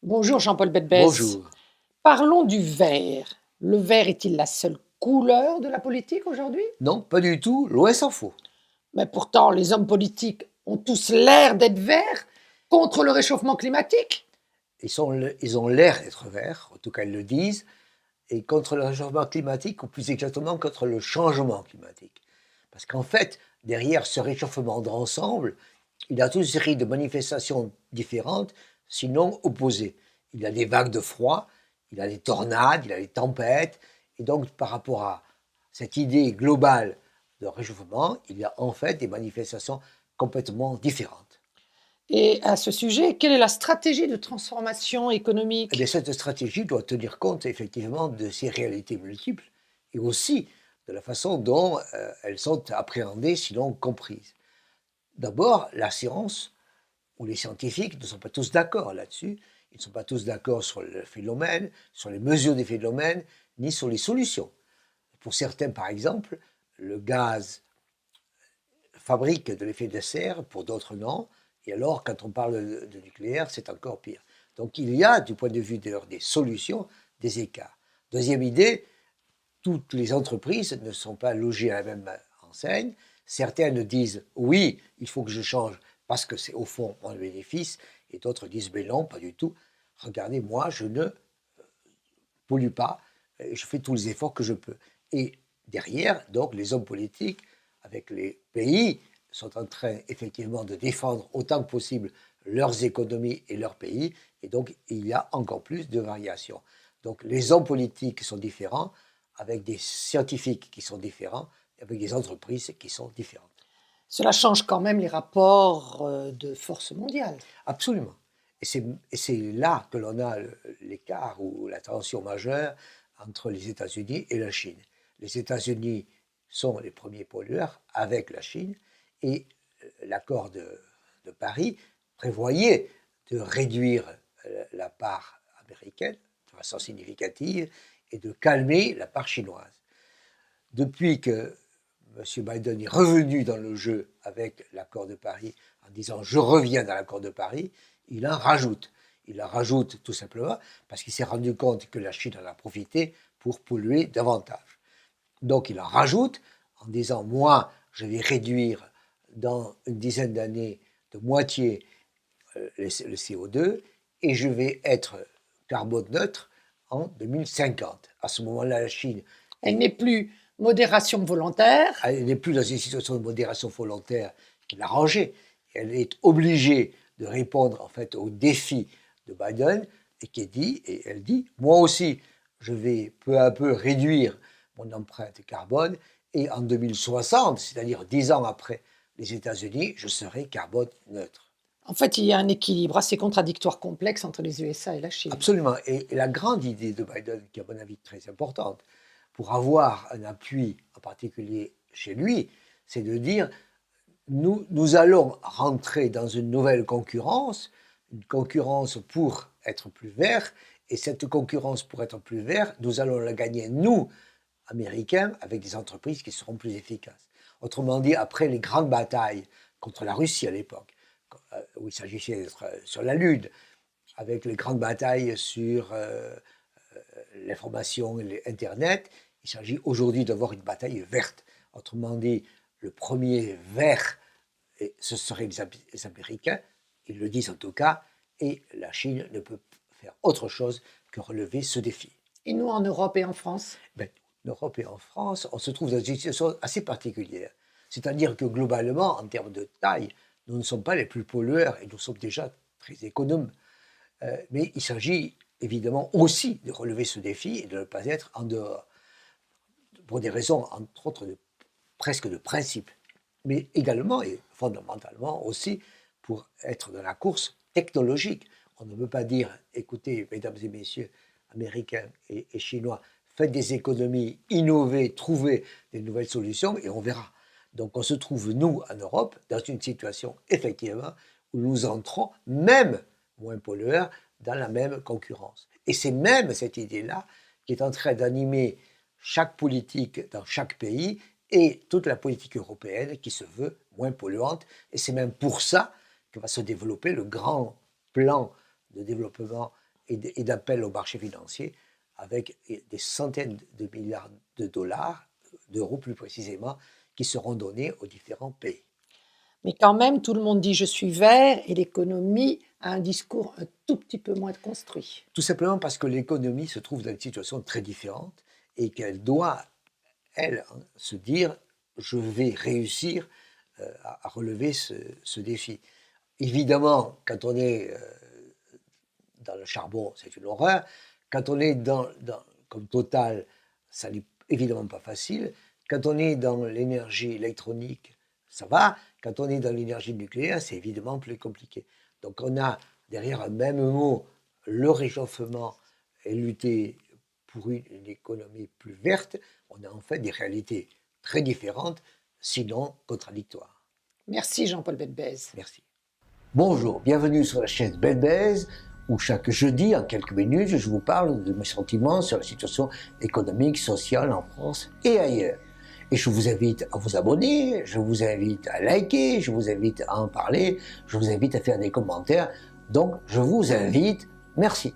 Bonjour Jean-Paul Belbès. Bonjour. Parlons du vert. Le vert est-il la seule couleur de la politique aujourd'hui? Non, pas du tout, loin s'en faut. Mais pourtant, les hommes politiques ont tous l'air d'être verts contre le réchauffement climatique. Ils ont l'air d'être verts, en tout cas ils le disent, et contre le réchauffement climatique, ou plus exactement contre le changement climatique. Parce qu'en fait, derrière ce réchauffement d'ensemble, il y a toute une série de manifestations différentes, sinon opposées. Il y a des vagues de froid, il y a des tornades, il y a des tempêtes, et donc par rapport à cette idée globale de réchauffement, il y a en fait des manifestations complètement différentes. Et à ce sujet, quelle est la stratégie de transformation Eh économique? bien, cette stratégie doit tenir compte effectivement de ces réalités multiples et aussi de la façon dont elles sont appréhendées, sinon comprises. D'abord, la science ou les scientifiques ne sont pas tous d'accord là-dessus. Ils ne sont pas tous d'accord sur le phénomène, sur les mesures des phénomènes, ni sur les solutions. Pour certains, par exemple, le gaz fabrique de l'effet de serre, pour d'autres non. Et alors, quand on parle de nucléaire, c'est encore pire. Donc il y a, du point de vue des solutions, des écarts. Deuxième idée, toutes les entreprises ne sont pas logées à la même enseigne. Certaines disent oui, il faut que je change parce que c'est au fond mon bénéfice, et d'autres disent mais non, pas du tout. Regardez, moi, je ne pollue pas, je fais tous les efforts que je peux. Et derrière, donc, les hommes politiques, avec les pays, sont en train effectivement de défendre autant que possible leurs économies et leurs pays, et donc il y a encore plus de variations. Donc les hommes politiques sont différents, avec des scientifiques qui sont différents, avec des entreprises qui sont différentes. Cela change quand même les rapports de force mondiale. Absolument. Et c'est là que l'on a l'écart ou la tension majeure entre les États-Unis et la Chine. Les États-Unis sont les premiers pollueurs avec la Chine, et l'accord de Paris prévoyait de réduire la part américaine de façon significative et de calmer la part chinoise. Depuis que M. Biden est revenu dans le jeu avec l'accord de Paris en disant je reviens dans l'accord de Paris, il en rajoute. Il en rajoute tout simplement parce qu'il s'est rendu compte que la Chine en a profité pour polluer davantage. Donc il en rajoute en disant moi je vais réduire dans une dizaine d'années de moitié le CO2 et je vais être carbone neutre en 2050. À ce moment-là, la Chine Elle n'est plus modération volontaire. elle n'est plus dans une situation de modération volontaire qui l'a rangée. Elle est obligée de répondre en fait au défi de Biden et elle dit, moi aussi, je vais peu à peu réduire mon empreinte carbone et en 2060, c'est-à-dire 10 ans après les États-Unis, je serai carbone neutre. En fait, il y a un équilibre assez contradictoire complexe entre les USA et la Chine. Absolument. Et la grande idée de Biden, qui est à mon avis très importante, pour avoir un appui en particulier chez lui, c'est de dire nous allons rentrer dans une nouvelle concurrence, une concurrence pour être plus vert, et cette concurrence pour être plus vert, nous allons la gagner, nous, Américains, avec des entreprises qui seront plus efficaces. Autrement dit, après les grandes batailles contre la Russie à l'époque, où il s'agissait d'être sur la Lune, avec les grandes batailles sur l'information et l'Internet, il s'agit aujourd'hui d'avoir une bataille verte. Autrement dit, le premier vert, ce seraient les Américains, ils le disent en tout cas, et la Chine ne peut faire autre chose que relever ce défi. Et nous, en Europe et en France? En Europe et en France, on se trouve dans une situation assez particulière. C'est-à-dire que globalement, en termes de taille, nous ne sommes pas les plus pollueurs et nous sommes déjà très économes. Mais il s'agit évidemment aussi de relever ce défi et de ne pas être en dehors, pour des raisons, entre autres, presque de principe, mais également et fondamentalement aussi pour être dans la course technologique. On ne peut pas dire, écoutez, mesdames et messieurs, américains et chinois, faites des économies, innovez, trouvez des nouvelles solutions et on verra. Donc on se trouve, nous, en Europe, dans une situation, effectivement, où nous entrons, même moins pollueurs, dans la même concurrence. Et c'est même cette idée-là qui est en train d'animer chaque politique dans chaque pays et toute la politique européenne qui se veut moins polluante. Et c'est même pour ça que va se développer le grand plan de développement et d'appel au marché financier avec des centaines de milliards de dollars, d'euros plus précisément, qui seront donnés aux différents pays. Mais quand même, tout le monde dit je suis vert et l'économie a un discours un tout petit peu moins construit. Tout simplement parce que l'économie se trouve dans une situation très différente et qu'elle doit, elle, se dire je vais réussir à relever ce défi. Évidemment, quand on est dans le charbon, c'est une horreur. Quand on est comme Total, ça n'est évidemment pas facile. Quand on est dans l'énergie électronique, ça va. Quand on est dans l'énergie nucléaire, c'est évidemment plus compliqué. Donc on a derrière un même mot le réchauffement et lutter pour une économie plus verte. On a en fait des réalités très différentes, sinon contradictoires. Merci Jean-Paul Belbèze. Merci. Bonjour, bienvenue sur la chaîne Belbèze, où chaque jeudi, en quelques minutes, je vous parle de mes sentiments sur la situation économique, sociale en France et ailleurs. Et je vous invite à vous abonner, je vous invite à liker, je vous invite à en parler, je vous invite à faire des commentaires. Donc, je vous invite. Merci.